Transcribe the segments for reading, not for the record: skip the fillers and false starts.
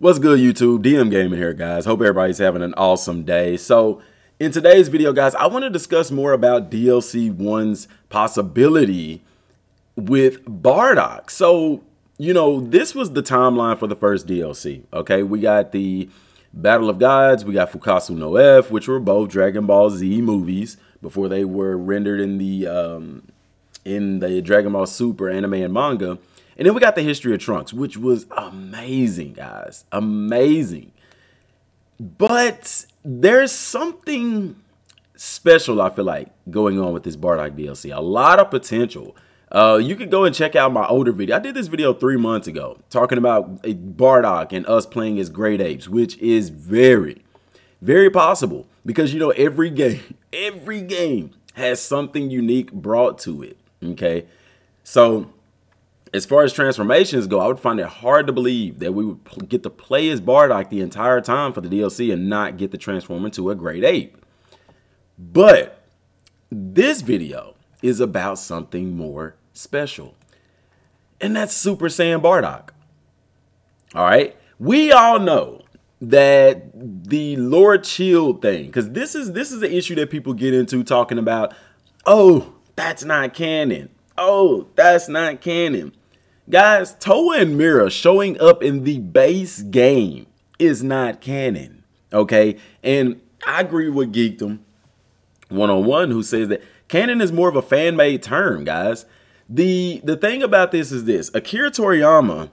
What's good, YouTube? DM Gaming here, guys. Hope everybody's having an awesome day. So in today's video, guys, I want to discuss more about DLC 1's possibility with Bardock. So, you know, this was the timeline for the first DLC. Okay, we got the Battle of Gods, we got Fukasu no F, which were both Dragon Ball Z movies before they were rendered in the Dragon Ball Super anime and manga. And then we got the history of Trunks, which was amazing, guys. Amazing. But there's something special, I feel like, going on with this Bardock DLC. A lot of potential. You could go and check out my older video. I did this video 3 months ago talking about Bardock and us playing as great apes, which is very, very possible. Because, you know, every game has something unique brought to it. Okay? So as far as transformations go, I would find it hard to believe that we would get to play as Bardock the entire time for the DLC and not get to transform into a great ape. But this video is about something more special, and that's Super Saiyan Bardock. All right, we all know that the Lord Shield thing, because this is the issue that people get into talking about. Oh, that's not canon. Oh, that's not canon. Guys, Toa and Mira showing up in the base game is not canon, okay? And I agree with Geekdom 101, who says that canon is more of a fan-made term, guys. The thing about this is this. Akira Toriyama,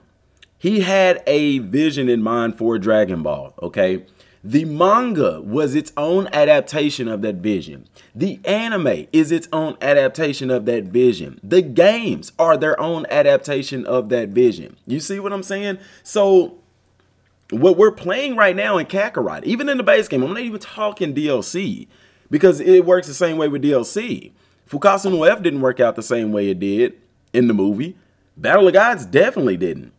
he had a vision in mind for Dragon Ball, okay? The manga was its own adaptation of that vision. The anime is its own adaptation of that vision. The games are their own adaptation of that vision. You see what I'm saying? So what we're playing right now in Kakarot, even in the base game, I'm not even talking DLC, because it works the same way with DLC. Fukasu no F didn't work out the same way it did in the movie. Battle of Gods definitely didn't.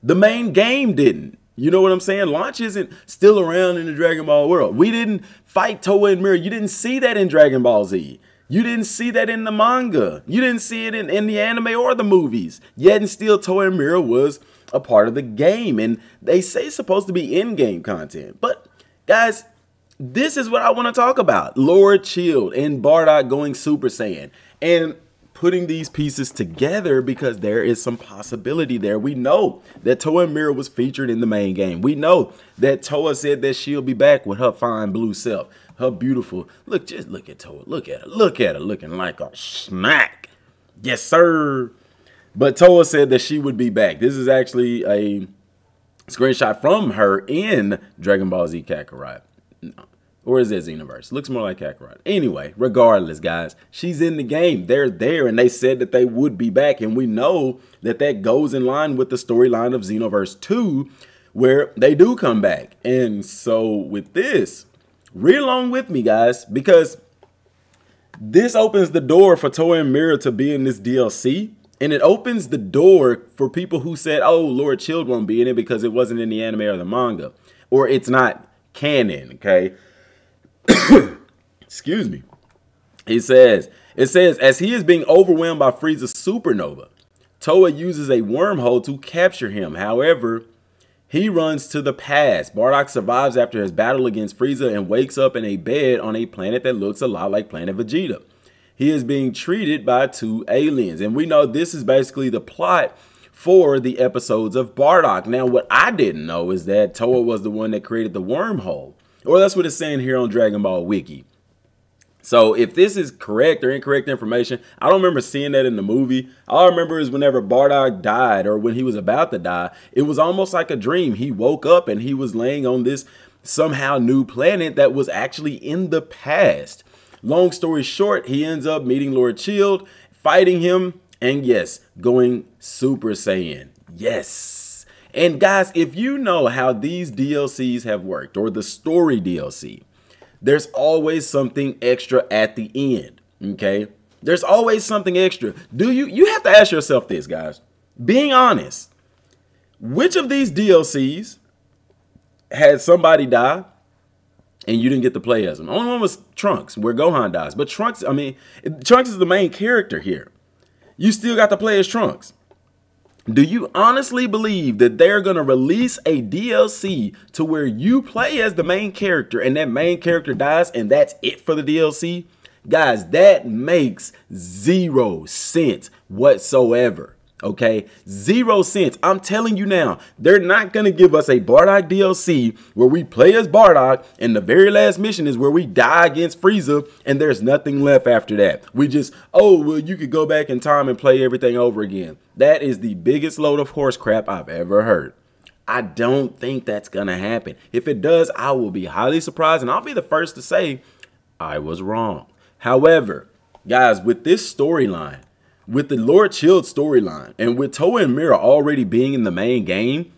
The main game didn't. You know what I'm saying? Launch isn't still around in the Dragon Ball world. We didn't fight Toa and Mira. You didn't see that in Dragon Ball Z. You didn't see that in the manga. You didn't see it in the anime or the movies. Yet and still Toa and Mira was a part of the game. And they say it's supposed to be in-game content. But guys, this is what I want to talk about. Lord Shield and Bardock going Super Saiyan. And putting these pieces together because there is some possibility there. We know that Toa and Mira was featured in the main game. We know that Toa said that she'll be back with her fine blue self. Her beautiful, look, just look at Toa. Look at her. Look at her looking like a snack. Yes, sir. But Toa said that she would be back. This is actually a screenshot from her in Dragon Ball Z Kakarot. No. Or is that Xenoverse? Looks more like Kakarot. Anyway, regardless, guys, she's in the game. They're there, and they said that they would be back. And we know that that goes in line with the storyline of Xenoverse 2, where they do come back. And so with this, read along with me, guys, because this opens the door for Toa and Mira to be in this DLC. And it opens the door for people who said, oh, Lord Shield won't be in it because it wasn't in the anime or the manga. Or it's not canon, okay? Excuse me. It says, as he is being overwhelmed by Frieza's supernova, Toa uses a wormhole to capture him. However, he runs to the past. Bardock survives after his battle against Frieza and wakes up in a bed on a planet that looks a lot like Planet Vegeta. He is being treated by 2 aliens. And we know this is basically the plot for the episodes of Bardock. Now, what I didn't know is that Toa was the one that created the wormhole. Or that's what it's saying here on Dragon Ball Wiki. So if this is correct or incorrect information, I don't remember seeing that in the movie. All I remember is whenever Bardock died, or when he was about to die, it was almost like a dream. He woke up and he was laying on this somehow new planet that was actually in the past. Long story short, he ends up meeting Lord Shield, fighting him, and yes, going Super Saiyan. Yes. And guys, if you know how these DLCs have worked, or the story DLC, there's always something extra at the end, okay? There's always something extra. You have to ask yourself this, guys. Being honest, which of these DLCs had somebody die and you didn't get to play as them? The only one was Trunks, where Gohan dies. But Trunks is the main character here. You still got to play as Trunks. Do you honestly believe that they're going to release a DLC to where you play as the main character and that main character dies and that's it for the DLC? Guys, that makes 0 sense whatsoever. Okay, 0 cents. I'm telling you now, they're not going to give us a Bardock DLC where we play as Bardock and the very last mission is where we die against Frieza and there's nothing left after that. We just, oh, well, you could go back in time and play everything over again. That is the biggest load of horse crap I've ever heard. I don't think that's going to happen. If it does, I will be highly surprised and I'll be the first to say I was wrong. However, guys, with this storyline, with the Lord Shield storyline, and with Toa and Mira already being in the main game,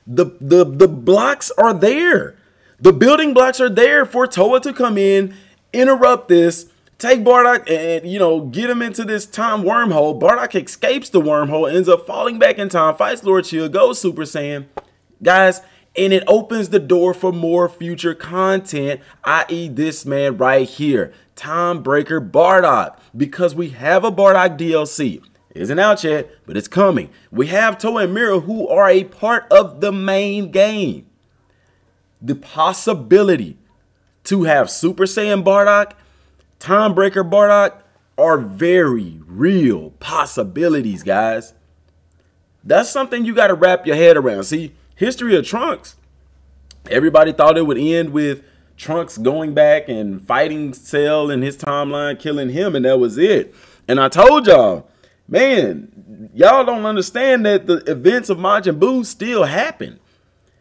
the blocks are there. The building blocks are there for Toa to come in, interrupt this, take Bardock and, you know, get him into this time wormhole. Bardock escapes the wormhole, ends up falling back in time, fights Lord Shield, goes Super Saiyan. Guys, and it opens the door for more future content, i.e. this man right here, Time Breaker Bardock, because we have a Bardock DLC. It isn't out yet, but it's coming. We have Toa and Mira who are a part of the main game. The possibility to have Super Saiyan Bardock, Time Breaker Bardock are very real possibilities, guys. That's something you got to wrap your head around. See, history of Trunks, everybody thought it would end with Trunks going back and fighting Cell in his timeline, killing him, and that was it. And I told y'all, man, y'all don't understand that the events of Majin Buu still happen.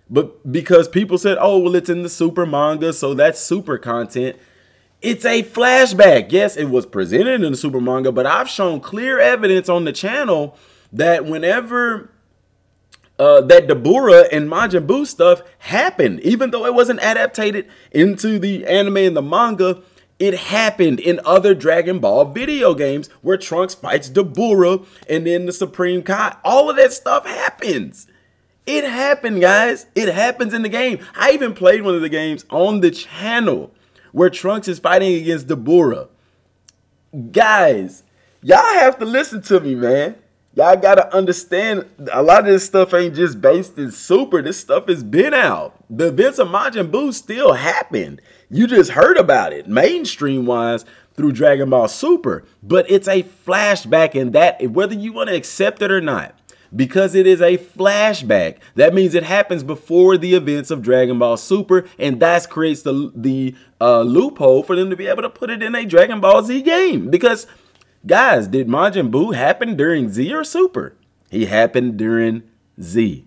But because people said, oh, well, it's in the Super manga, so that's super content. It's a flashback. Yes, it was presented in the Super manga, but I've shown clear evidence on the channel that whenever that Dabura and Majin Buu stuff happened, even though it wasn't adapted into the anime and the manga, it happened in other Dragon Ball video games where Trunks fights Dabura and then the Supreme Kai. All of that stuff happens. It happened, guys. It happens in the game. I even played one of the games on the channel where Trunks is fighting against Dabura. Guys, y'all have to listen to me, man. Y'all gotta understand, a lot of this stuff ain't just based in Super. This stuff has been out. The events of Majin Buu still happened. You just heard about it, mainstream-wise, through Dragon Ball Super. But it's a flashback, and that, whether you want to accept it or not, because it is a flashback, that means it happens before the events of Dragon Ball Super, and that creates the loophole for them to be able to put it in a Dragon Ball Z game. Because, guys, did Majin Buu happen during Z or Super? He happened during Z.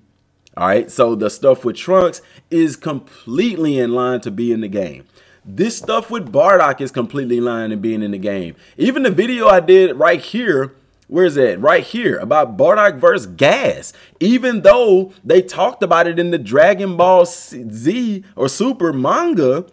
All right, so the stuff with Trunks is completely in line to be in the game. This stuff with Bardock is completely in line to being in the game. Even the video I did right here, where is that? Right here, about Bardock versus Gas. Even though they talked about it in the Dragon Ball Z or Super manga,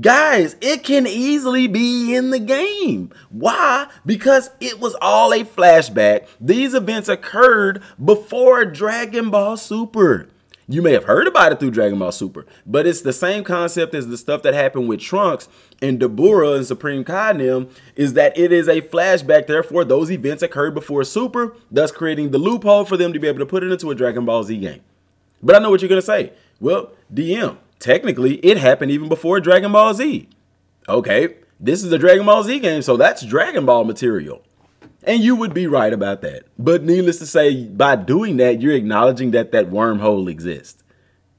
guys, it can easily be in the game. Why? Because it was all a flashback. These events occurred before Dragon Ball Super. You may have heard about it through Dragon Ball Super, but it's the same concept as the stuff that happened with Trunks and Dabura and Supreme Kai and them, is that it is a flashback. Therefore, those events occurred before Super, thus creating the loophole for them to be able to put it into a Dragon Ball Z game. But I know what you're going to say. Well, DM, technically, it happened even before Dragon Ball Z. Okay, this is a Dragon Ball Z game, so that's Dragon Ball material. And you would be right about that. But needless to say, by doing that, you're acknowledging that that wormhole exists.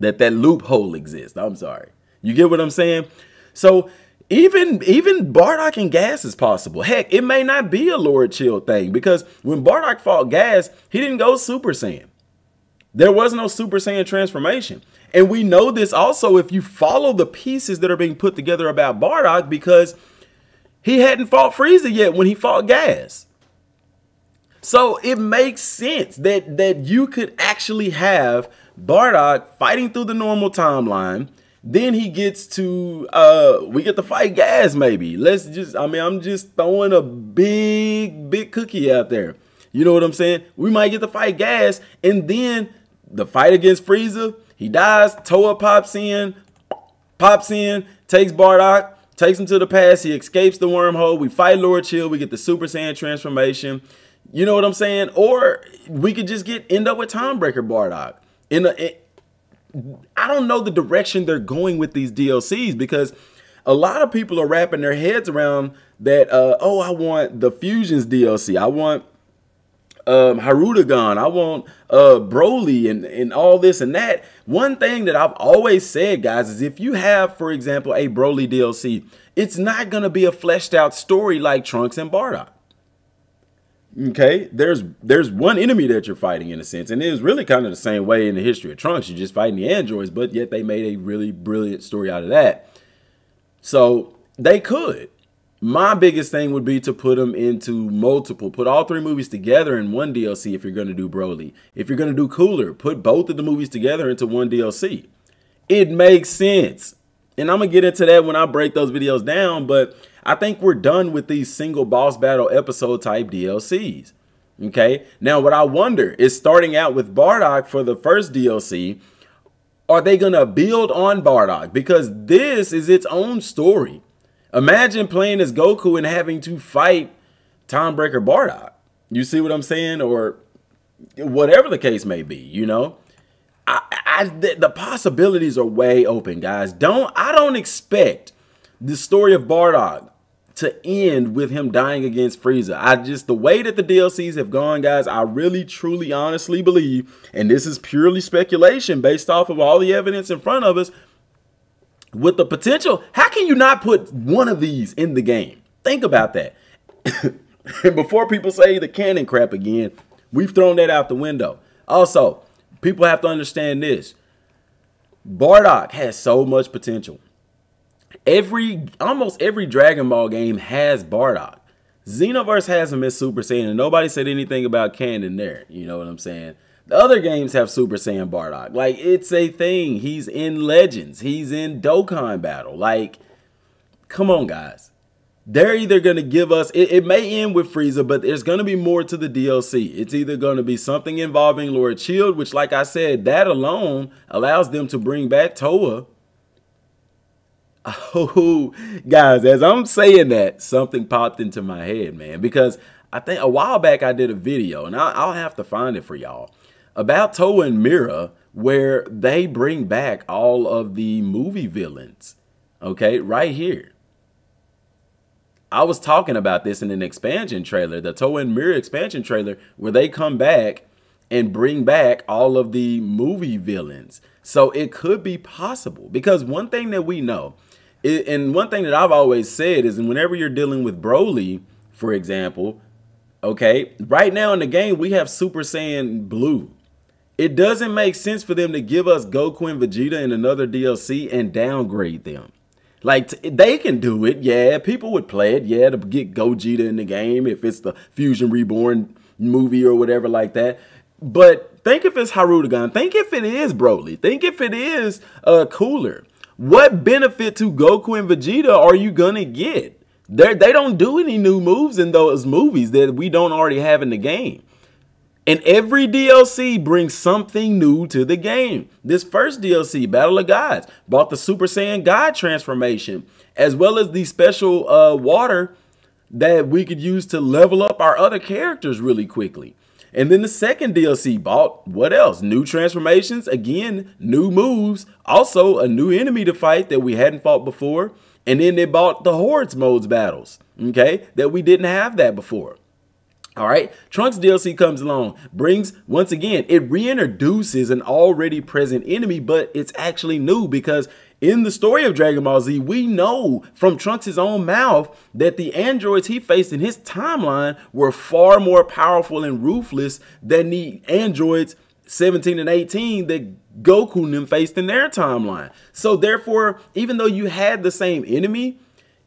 That loophole exists. I'm sorry. You get what I'm saying? So even Bardock and Gas is possible. Heck, it may not be a Lord Shield thing, because when Bardock fought Gas, he didn't go Super Saiyan. There was no Super Saiyan transformation. And we know this also if you follow the pieces that are being put together about Bardock, because he hadn't fought Frieza yet when he fought Gas. So it makes sense that you could actually have Bardock fighting through the normal timeline. Then he gets to, we get to fight Gas maybe. I'm just throwing a big cookie out there. You know what I'm saying? We might get to fight Gas, and then the fight against Frieza, he dies, Toa pops in, takes Bardock, takes him to the past, he escapes the wormhole, we fight Lord Shield, we get the Super Saiyan transformation. You know what I'm saying? Or we could just end up with Timebreaker Bardock. I don't know the direction they're going with these DLCs, because a lot of people are wrapping their heads around that. Oh, I want the Fusions DLC. I want Harudagon. I want Broly and all this and that. One thing that I've always said, guys, is if you have, for example, a Broly DLC, it's not going to be a fleshed out story like Trunks and Bardock. Okay, there's one enemy that you're fighting, in a sense, and it was really kind of the same way in the history of Trunks. You're just fighting the androids, but yet they made a really brilliant story out of that. So they could. My biggest thing would be to put them into put all 3 movies together in one DLC if you're going to do Broly. If you're going to do Cooler, put both of the movies together into one DLC. It makes sense. And I'm going to get into that when I break those videos down, but I think we're done with these single boss battle episode type DLCs. Okay, now what I wonder is, starting out with Bardock for the first DLC, are they going to build on Bardock? Because this is its own story. Imagine playing as Goku and having to fight Timebreaker Bardock. You see what I'm saying? Or whatever the case may be, you know? The possibilities are way open, guys. I don't expect the story of Bardock to end with him dying against Frieza. The way that the DLCs have gone, guys, I really, truly, honestly believe, and this is purely speculation based off of all the evidence in front of us, with the potential, how can you not put one of these in the game? Think about that. And before people say the canon crap again, we've thrown that out the window. Also, people have to understand this. Bardock has so much potential. Almost every Dragon Ball game has Bardock. Xenoverse has him as Super Saiyan, and nobody said anything about canon there. You know what I'm saying? The other games have Super Saiyan Bardock. Like, it's a thing. He's in Legends. He's in Dokkan Battle. Like, come on, guys. They're either going to give us, it may end with Frieza, but there's going to be more to the DLC. It's either going to be something involving Lord Shield, which, like I said, that alone allows them to bring back Toa. Oh, guys, as I'm saying that, something popped into my head, man, because I think a while back I did a video, and I'll have to find it for y'all, about Toa and Mira, where they bring back all of the movie villains. Okay, right here. I was talking about this in an expansion trailer, the Toa and Mira expansion trailer, where they come back and bring back all of the movie villains. So it could be possible, because one thing that we know, and one thing that I've always said is, whenever you're dealing with Broly, for example, okay, right now in the game, we have Super Saiyan Blue. It doesn't make sense for them to give us Goku and Vegeta in another DLC and downgrade them. Like, they can do it, yeah, people would play it, yeah, to get Gogeta in the game if it's the Fusion Reborn movie or whatever like that. But think if it's Harudagon, think if it is Broly, think if it is Cooler. What benefit to Goku and Vegeta are you gonna get? They don't do any new moves in those movies that we don't already have in the game. And every DLC brings something new to the game. This first DLC, Battle of Gods, brought the Super Saiyan God transformation, as well as the special water that we could use to level up our other characters really quickly. And then the second DLC bought, what else? New transformations, again, new moves, also a new enemy to fight that we hadn't fought before. And then they bought the Hordes modes battles, okay, that we didn't have that before. All right, Trunks DLC comes along, brings, once again, it reintroduces an already present enemy, but it's actually new, because in the story of Dragon Ball Z, we know from Trunks' own mouth that the androids he faced in his timeline were far more powerful and ruthless than the androids 17 and 18 that Goku and them faced in their timeline. So therefore, even though you had the same enemy,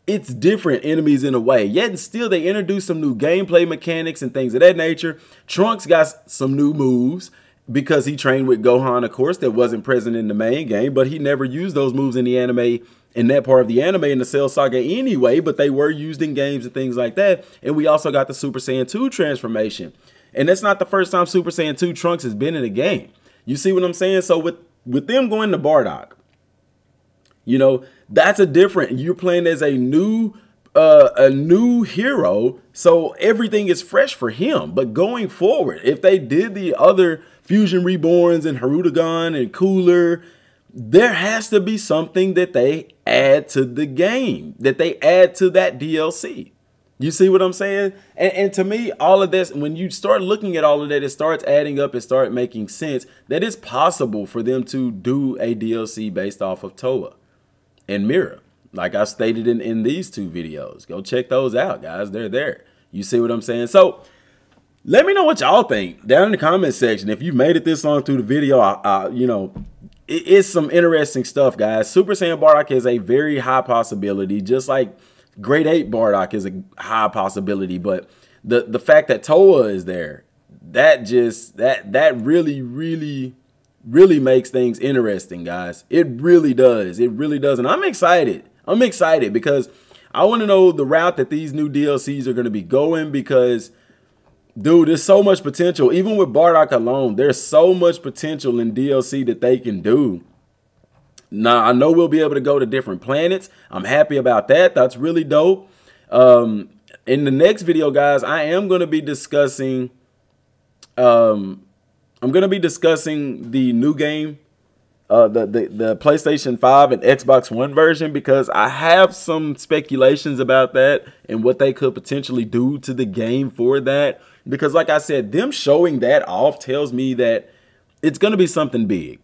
it's different enemies in a way. Yet and still, they introduced some new gameplay mechanics and things of that nature. Trunks got some new moves because he trained with Gohan, of course, that wasn't present in the main game, but he never used those moves in the anime, in that part of the anime in the Cell Saga anyway, but they were used in games and things like that. And we also got the Super Saiyan 2 transformation. And that's not the first time Super Saiyan 2 Trunks has been in a game. You see what I'm saying? So with them going to Bardock, you know, that's a different, you're playing as a new a new hero, so everything is fresh for him. But going forward, if they did the other Fusion Reborns and Harudagon and Cooler, there has to be something that they add to the game, that they add to that DLC. You see what I'm saying? And to me, all of this, when you start looking at all of that, it starts adding up and start making sense that it's possible for them to do a DLC based off of Toa and Mira. Like I stated in these two videos. Go check those out, guys. They're there. You see what I'm saying? So let me know what y'all think down in the comment section. If you made it this long through the video, you know, it's some interesting stuff, guys. Super Saiyan Bardock is a very high possibility, just like Grade 8 Bardock is a high possibility. But the fact that Toa is there, that really makes things interesting, guys. It really does. It really does. And I'm excited. I'm excited because I want to know the route that these new DLCs are going to be going, because, dude, there's so much potential. Even with Bardock alone, there's so much potential in DLC that they can do. Now, I know we'll be able to go to different planets. I'm happy about that. That's really dope. In the next video, guys, I am going to be discussing the new game, the PlayStation 5 and Xbox One version, because I have some speculations about that and what they could potentially do to the game for that. Because like I said, them showing that off tells me that it's going to be something big.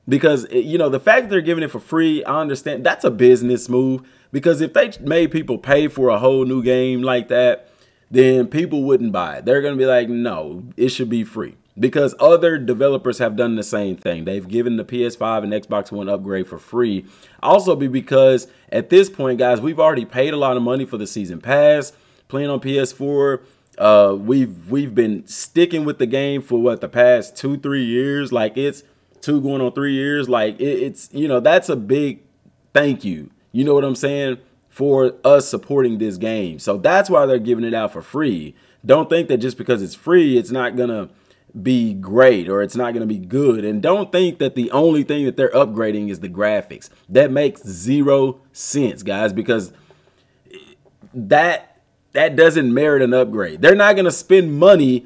Because, you know, the fact that they're giving it for free, I understand that's a business move. Because if they made people pay for a whole new game like that, then people wouldn't buy it. They're going to be like, no, it should be free. Because other developers have done the same thing. They've given the PS5 and Xbox One upgrade for free. Also because at this point, guys, we've already paid a lot of money for the season pass, playing on PS4. We've been sticking with the game for what, the past 2-3 years. Like, it's 2 going on 3 years. Like, it's, you know, that's a big thank you. You know what I'm saying? For us supporting this game. So that's why they're giving it out for free. Don't think that just because it's free, it's not gonna be great or it's not going to be good. And don't think that the only thing that they're upgrading is the graphics. That makes 0 sense, guys, because that doesn't merit an upgrade. They're not going to spend money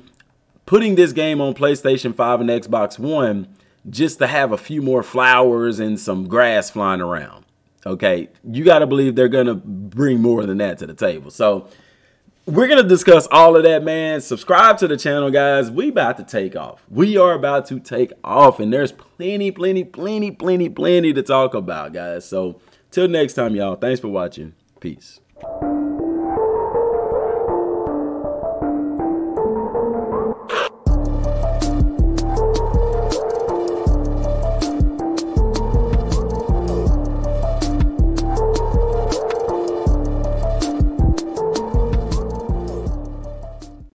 putting this game on PlayStation 5 and Xbox One just to have a few more flowers and some grass flying around. Okay, you got to believe they're going to bring more than that to the table. So we're going to discuss all of that, man. Subscribe to the channel, guys. We about to take off. We are about to take off, and there's plenty to talk about, guys. So till next time, y'all. Thanks for watching. Peace.